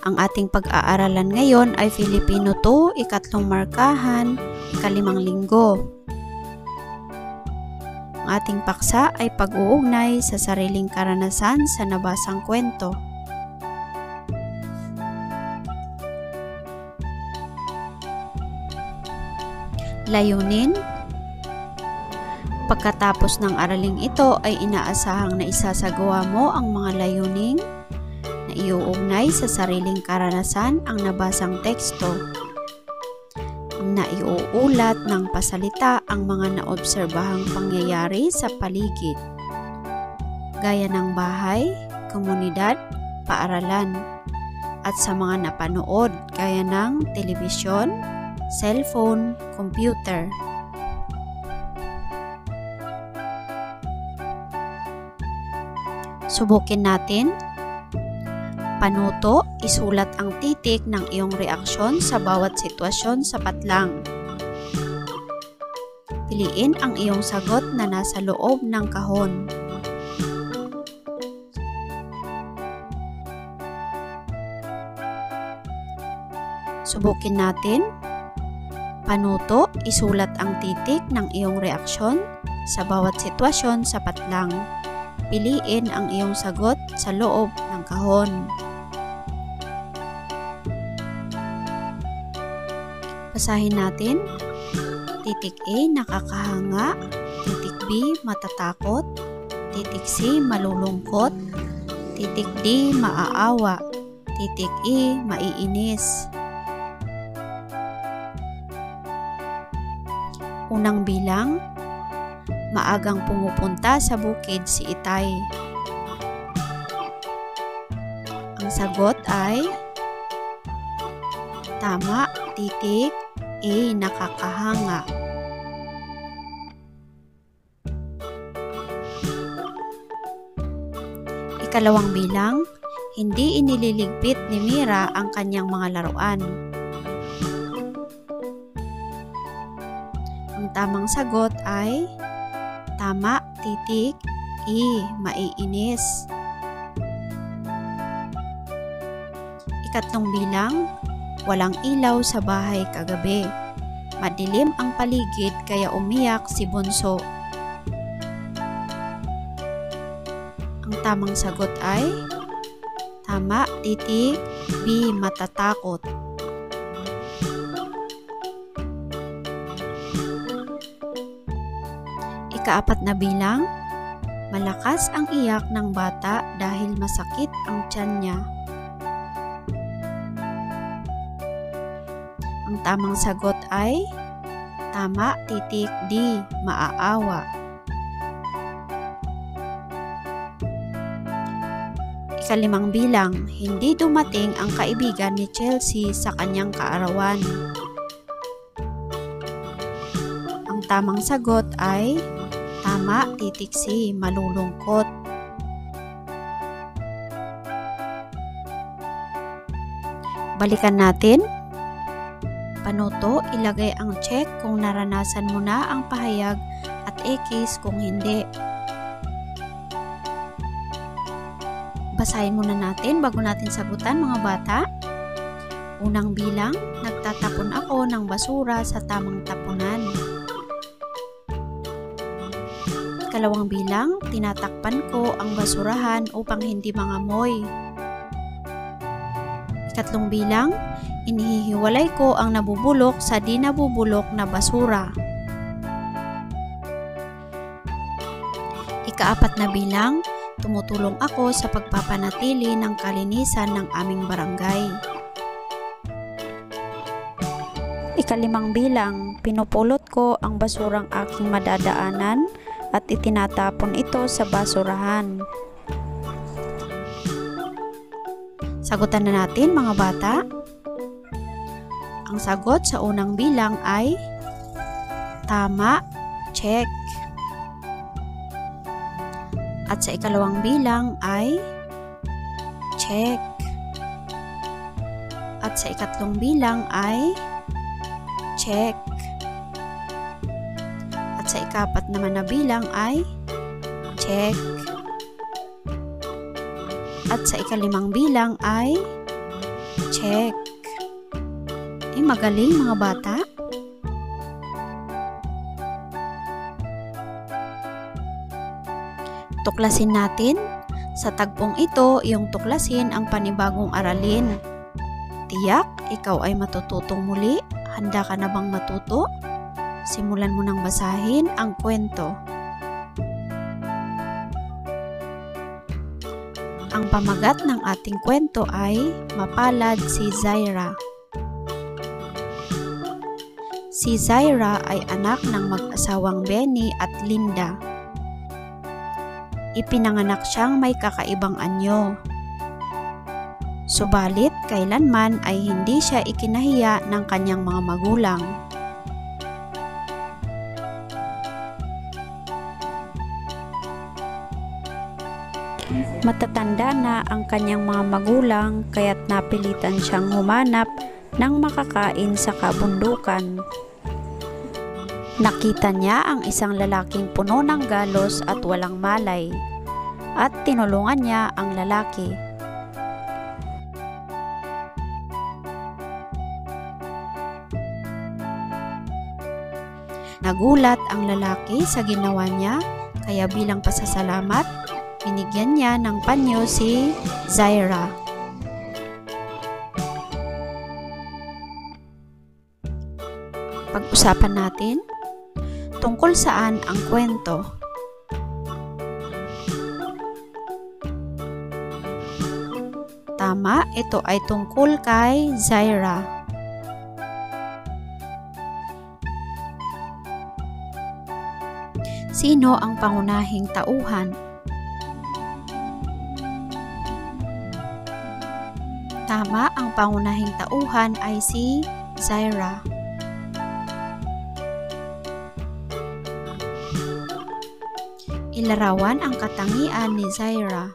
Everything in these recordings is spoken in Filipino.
Ang ating pag-aaralan ngayon ay Filipino 2, ikatlong markahan, ikalimang linggo. Ang ating paksa ay pag-uugnay sa sariling karanasan sa nabasang kwento. Layunin. Pagkatapos ng araling ito ay inaasahang na isasagawa mo ang mga layuning na iuugnay sa sariling karanasan ang nabasang teksto, na iuulat ng pasalita ang mga naobserbahang pangyayari sa paligid, gaya ng bahay, komunidad, paaralan, at sa mga napanood gaya ng telebisyon, cellphone, computer. Subukin natin. Panuto, isulat ang titik ng iyong reaksyon sa bawat sitwasyon sapat lang. Piliin ang iyong sagot na nasa loob ng kahon. Subukin natin. Panuto, isulat ang titik ng iyong reaksyon sa bawat sitwasyon sapat lang. Piliin ang iyong sagot sa loob ng kahon. Basahin natin. Titik A, nakakahanga. Titik B, matatakot. Titik C, malulungkot. Titik D, maaawa. Titik E, maiinis. Unang bilang. Maagang pumupunta sa bukid si Itay. Ang sagot ay tama, titik A, nakakahanga. Ikalawang bilang, hindi inililigpit ni Mira ang kanyang mga laruan. Ang tamang sagot ay tama, titik E, maiinis. Ikatlong bilang, walang ilaw sa bahay kagabi. Madilim ang paligid kaya umiyak si Bunso. Ang tamang sagot ay tama, titik B, matatakot. Ikaapat na bilang, malakas ang iyak ng bata dahil masakit ang tiyan niya. Ang tamang sagot ay tama, titik D, maaawa. Ikalimang bilang, hindi dumating ang kaibigan ni Chelsea sa kanyang kaarawan. Ang tamang sagot ay tama, titik C, malulungkot. Balikan natin. Panuto, ilagay ang check kung naranasan mo na ang pahayag at X kung hindi. Basahin muna natin bago natin sagutan, mga bata. Unang bilang, nagtatapon ako ng basura sa tamang tapunan. Ikalawang bilang, tinatakpan ko ang basurahan upang hindi mangamoy. Ikatlong bilang, inihihiwalay ko ang nabubulok sa di nabubulok na basura. Ikaapat na bilang, tumutulong ako sa pagpapanatili ng kalinisan ng aming barangay. Ikalimang bilang, pinupulot ko ang basurang aking madadaanan at itinatapon ito sa basurahan. Sagutan na natin, mga bata. Ang sagot sa unang bilang ay tama, check. At sa ikalawang bilang ay check. At sa ikatlong bilang ay check. At sa ikapat naman na bilang ay check. At sa ikalimang bilang ay Check. Magaling mga bata. Tuklasin natin. Sa tagpong ito, iyong tuklasin ang panibagong aralin. Tiyak, ikaw ay matututong muli. Handa ka na bang matuto? Simulan mo nang basahin ang kwento. Ang pamagat ng ating kwento ay Mapalad si Zaira. Si Zaira ay anak ng mag-asawang Benny at Linda. Ipinanganak siyang may kakaibang anyo. Subalit, kailanman ay hindi siya ikinahiya ng kanyang mga magulang. Matatanda na ang kanyang mga magulang kaya't napilitan siyang humanap ng makakain sa kabundukan. Nakita niya ang isang lalaking puno ng galos at walang malay, at tinulungan niya ang lalaki. Nagulat ang lalaki sa ginawa niya, kaya bilang pasasalamat, binigyan niya ng panyo si Zaira. Pag-usapan natin tungkol saan ang kwento. Tama, ito ay tungkol kay Zaira. Sino ang pangunahing tauhan? Tama, ang pangunahing tauhan ay si Zaira. Ilarawan ang katangian ni Zaira.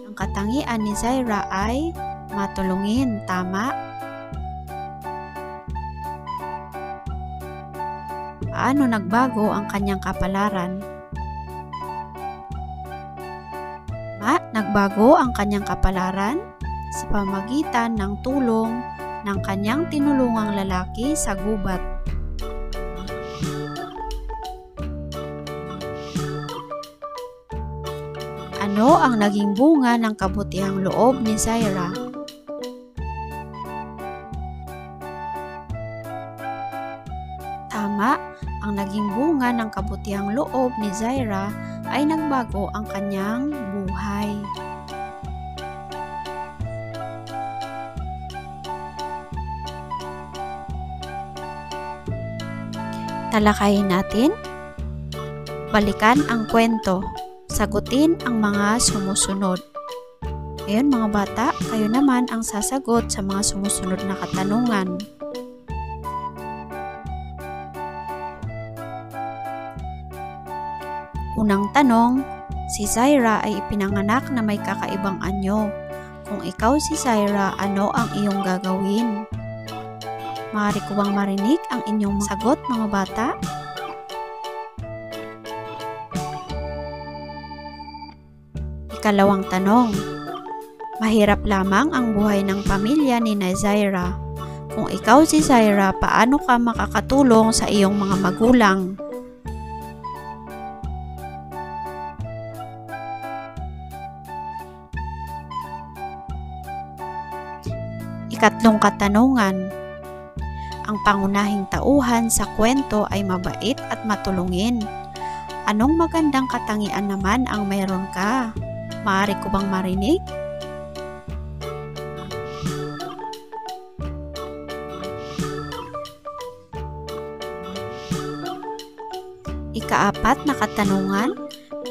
Ang katangian ni Zaira ay matulungin. Tama. Paano nagbago ang kanyang kapalaran? Nagbago ang kanyang kapalaran sa pamamagitan ng tulong ng kanyang tinulungang lalaki sa gubat. Ano ang naging bunga ng kabutihang loob ni Zaira? Tama, ang naging bunga ng kabutihang loob ni Zaira ay nagbago ang kanyang buhay. Talakayin natin. Balikan ang kwento. Sagutin ang mga sumusunod. Ngayon mga bata, kayo naman ang sasagot sa mga sumusunod na katanungan. Unang tanong, si Zaira ay ipinanganak na may kakaibang anyo. Kung ikaw si Zaira, ano ang iyong gagawin? Maaari ko bang marinig ang inyong sagot mga bata? Ikalawang tanong, mahirap lamang ang buhay ng pamilya ni Zaira. Kung ikaw si Zaira, paano ka makakatulong sa iyong mga magulang? Ikatlong katanungan, ang pangunahing tauhan sa kwento ay mabait at matulungin. Anong magandang katangian naman ang mayroon ka? Maaari ko bang marinig? Ikaapat na katanungan,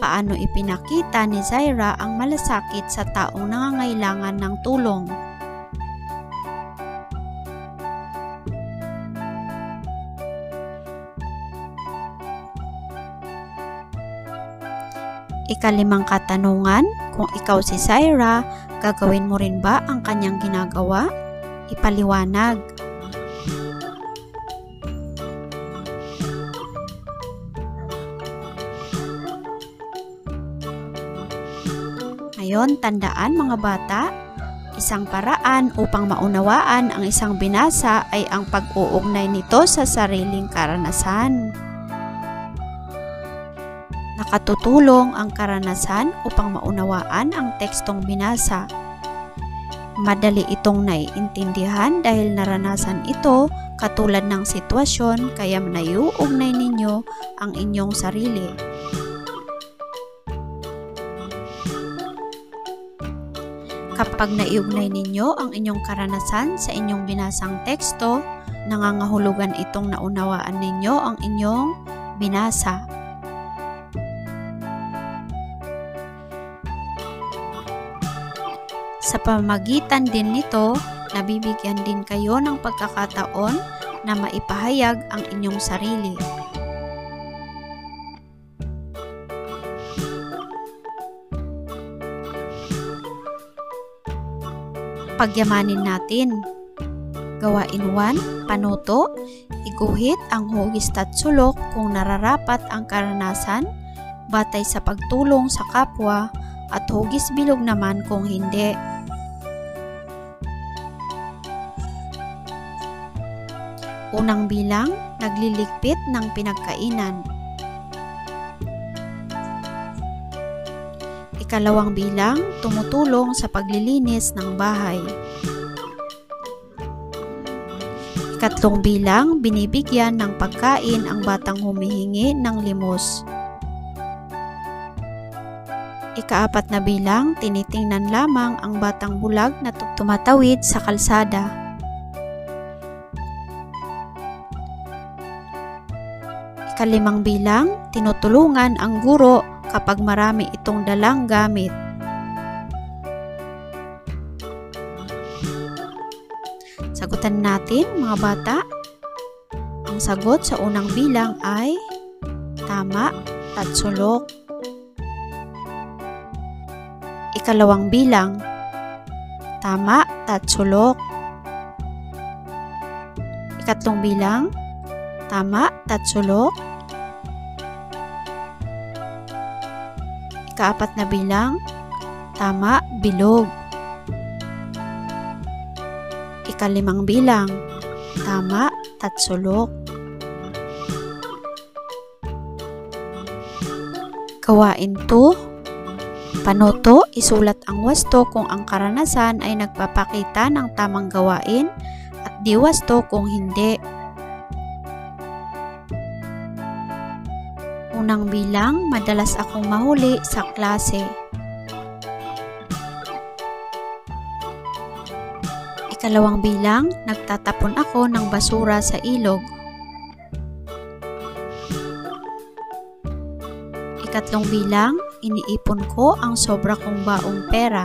paano ipinakita ni Zaira ang malasakit sa taong nangangailangan ng tulong? Ikalimang katanungan, kung ikaw si Zaira, gagawin mo rin ba ang kanyang ginagawa? Ipaliwanag. Ngayon, tandaan mga bata, isang paraan upang maunawaan ang isang binasa ay ang pag-uugnay nito sa sariling karanasan. Nakatutulong ang karanasan upang maunawaan ang tekstong binasa. Madali itong naiintindihan dahil naranasan ito katulad ng sitwasyon kaya naiuugnay ninyo ang inyong sarili. Kapag naiugnay ninyo ang inyong karanasan sa inyong binasang teksto, nangangahulugan itong naunawaan ninyo ang inyong binasa. Sa pamamagitan din nito, nabibigyan din kayo ng pagkakataon na maipahayag ang inyong sarili. Pagyamanin natin. Gawain 1, panuto, iguhit ang hugis at sulok kung nararapat ang karanasan batay sa pagtulong sa kapwa at hugis bilog naman kung hindi. Unang bilang, nagliligpit ng pinagkainan. Ikalawang bilang, tumutulong sa paglilinis ng bahay. Ikatlong bilang, binibigyan ng pagkain ang batang humihingi ng limos. Ikaapat na bilang, tinitingnan lamang ang batang bulag na tumatawid sa kalsada. Ikalimang bilang, tinutulungan ang guro kapag marami itong dalang gamit. Sagutan natin mga bata. Ang sagot sa unang bilang ay tama, tatsulok. Ikalawang bilang, tama, tatsulok. Ikatlong bilang, tama, tatsulok. Ikaapat na bilang, tama, bilog. Ikalimang bilang, tama, tatsulok. Gawain 2, panuto, isulat ang wasto kung ang karanasan ay nagpapakita ng tamang gawain at di wasto kung hindi. Unang bilang, madalas akong mahuli sa klase. Ikalawang bilang, nagtatapon ako ng basura sa ilog. Ikatlong bilang, iniipon ko ang sobra kong baong pera.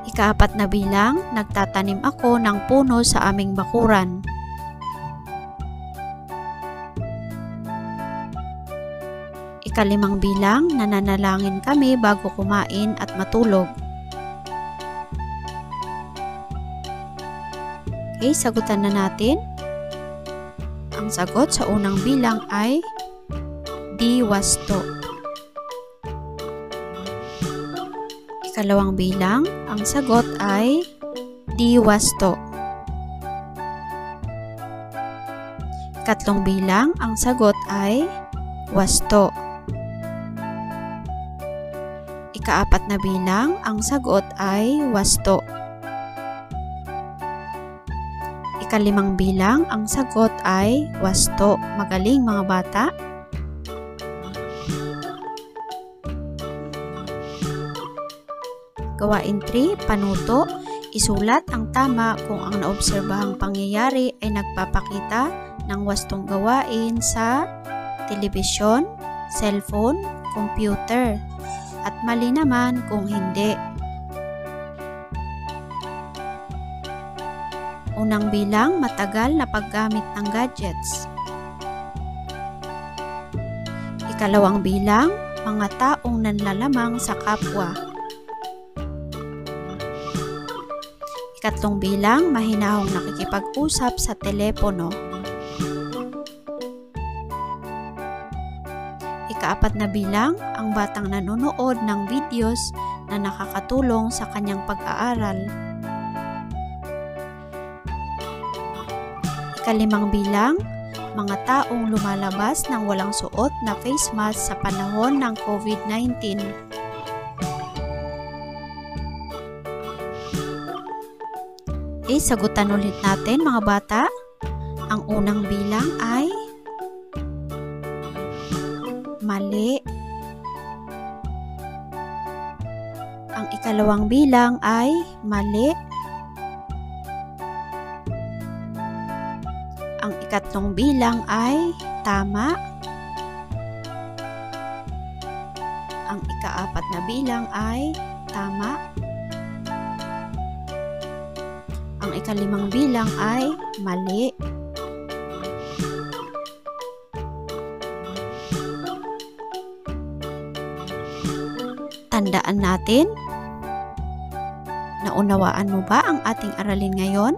Ikaapat na bilang, nagtatanim ako ng puno sa aming bakuran. Ikalimang bilang, nananalangin kami bago kumain at matulog. Okay, sagutan na natin. Ang sagot sa unang bilang ay di wasto. Ikalawang bilang, ang sagot ay di wasto. Ikatlong bilang, ang sagot ay wasto. Ikaapat na bilang, ang sagot ay wasto. Ikalimang bilang, ang sagot ay wasto. Magaling mga bata. Gawain 3, panuto, isulat ang tama kung ang naobserbahang pangyayari ay nagpapakita ng wastong gawain sa telebisyon, cellphone, computer. At mali naman kung hindi. Unang bilang, matagal na paggamit ng gadgets. Ikalawang bilang, mga taong nanlalamang sa kapwa. Ikatlong bilang, mahinahong nakikipag-usap sa telepono. Ika-4 na bilang, ang batang nanonood ng videos na nakakatulong sa kanyang pag-aaral. Ika-5 bilang, mga taong lumalabas ng walang suot na face mask sa panahon ng COVID-19. Sagutan ulit natin mga bata. Ang unang bilang ay mali. Ang ikalawang bilang ay mali. Ang ikatlong bilang ay tama. Ang ika-4 na bilang ay tama. Ang ika-5 bilang ay mali. Tandaan natin, naunawaan mo ba ang ating aralin ngayon?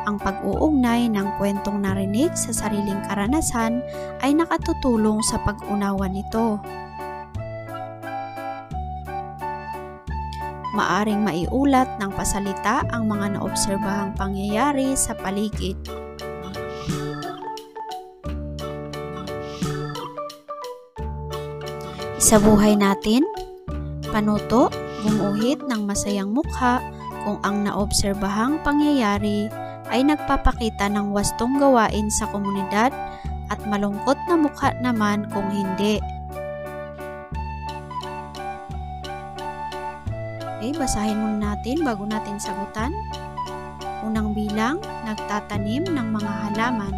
Ang pag-uugnay ng kwentong narinig sa sariling karanasan ay nakatutulong sa pag-unawa nito. Maaring maiulat ng pasalita ang mga naobserbahang pangyayari sa paligid. Sa buhay natin, panuto, gumuhit ng masayang mukha kung ang naobserbahang pangyayari ay nagpapakita ng wastong gawain sa komunidad at malungkot na mukha naman kung hindi. Basahin muna natin bago natin sagutan. Unang bilang, nagtatanim ng mga halaman.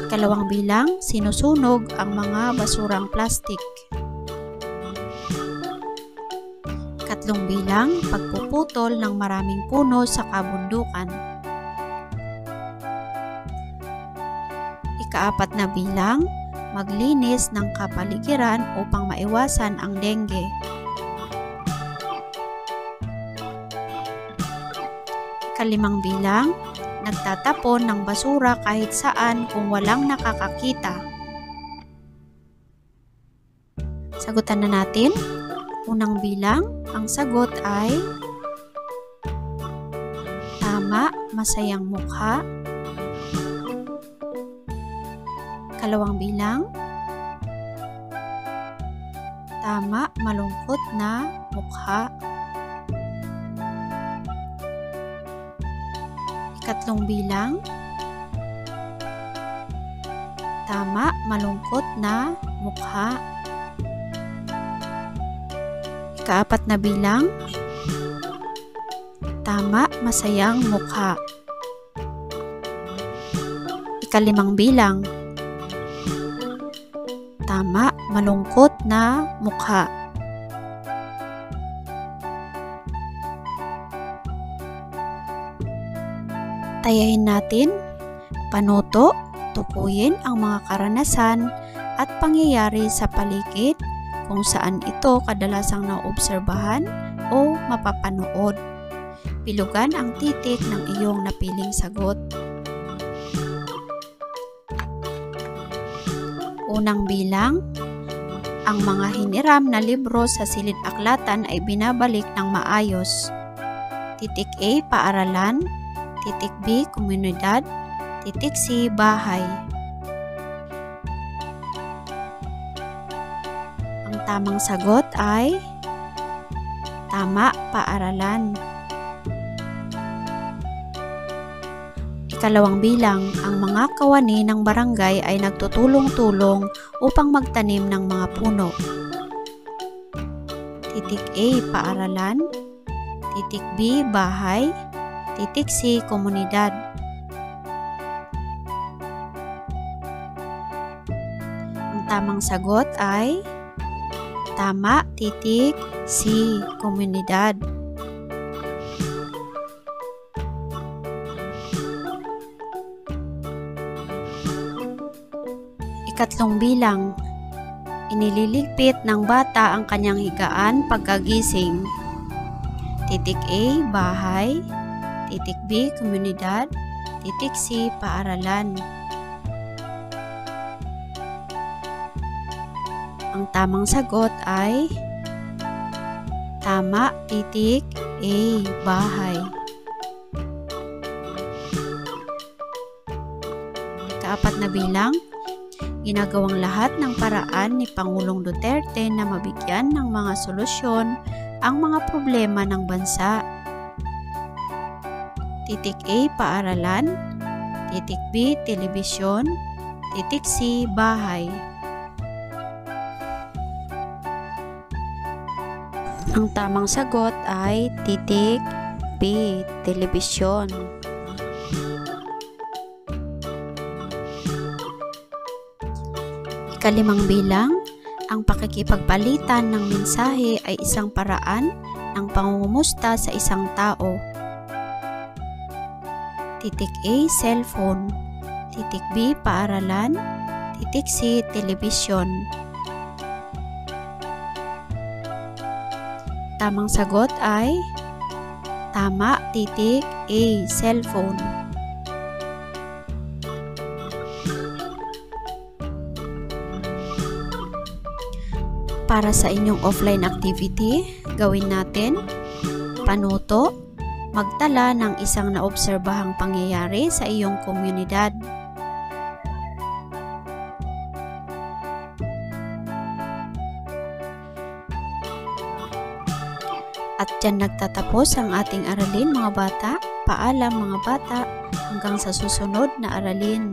Ikalawang bilang, sinusunog ang mga basurang plastik. Ikatlong bilang, pagpuputol ng maraming puno sa kabundukan. Ika-4 na bilang, maglinis ng kapaligiran upang maiwasan ang dengue. Ika-5 bilang, nagtatapon ng basura kahit saan kung walang nakakakita. Sagutan na natin. Unang bilang, ang sagot ay tama, masayang mukha. Ikalawang bilang, tama, malungkot na mukha. Ikatlong bilang, tama, malungkot na mukha. Ika-4 na bilang, tama, masayang mukha. Ika-5 bilang, tama, malungkot na mukha. Tayahin natin, panuto, tukuyin ang mga karanasan at pangyayari sa paligid kung saan ito kadalasang naobserbahan o mapapanood. Pilugan ang titik ng iyong napiling sagot. Unang bilang, ang mga hiniram na libro sa silid-aklatan ay binabalik ng maayos. Titik A, paaralan. Titik B, komunidad. Titik C, bahay. Ang tamang sagot ay tama, paaralan. Ikalawang bilang, ang mga kawani ng barangay ay nagtutulong-tulong upang magtanim ng mga puno. Titik A, paaralan. Titik B, bahay. Titik C, komunidad. Ang tamang sagot ay tama, titik C, komunidad. Ikatlong bilang, inililigpit ng bata ang kanyang higaan pagkagising. Titik A, bahay. Titik B, komunidad. Titik C, paaralan. Ang tamang sagot ay tama, titik, A, bahay. Ikaapat na bilang, ginagawang lahat ng paraan ni Pangulong Duterte na mabigyan ng mga solusyon ang mga problema ng bansa. Titik A, paaralan. Titik B, telebisyon. Titik C, bahay. Ang tamang sagot ay titik B, telebisyon. Ikalimang bilang, ang pakikipagpalitan ng mensahe ay isang paraan ng pangungumusta sa isang tao. Titik A, cellphone. Titik B, paaralan. Titik C, telebisyon. Tamang sagot ay tama, titik A, cellphone. Para sa inyong offline activity, gawin natin panuto, magtala ng isang naobserbahang pangyayari sa iyong komunidad. At dyan nagtatapos ang ating aralin mga bata. Paalam mga bata, hanggang sa susunod na aralin.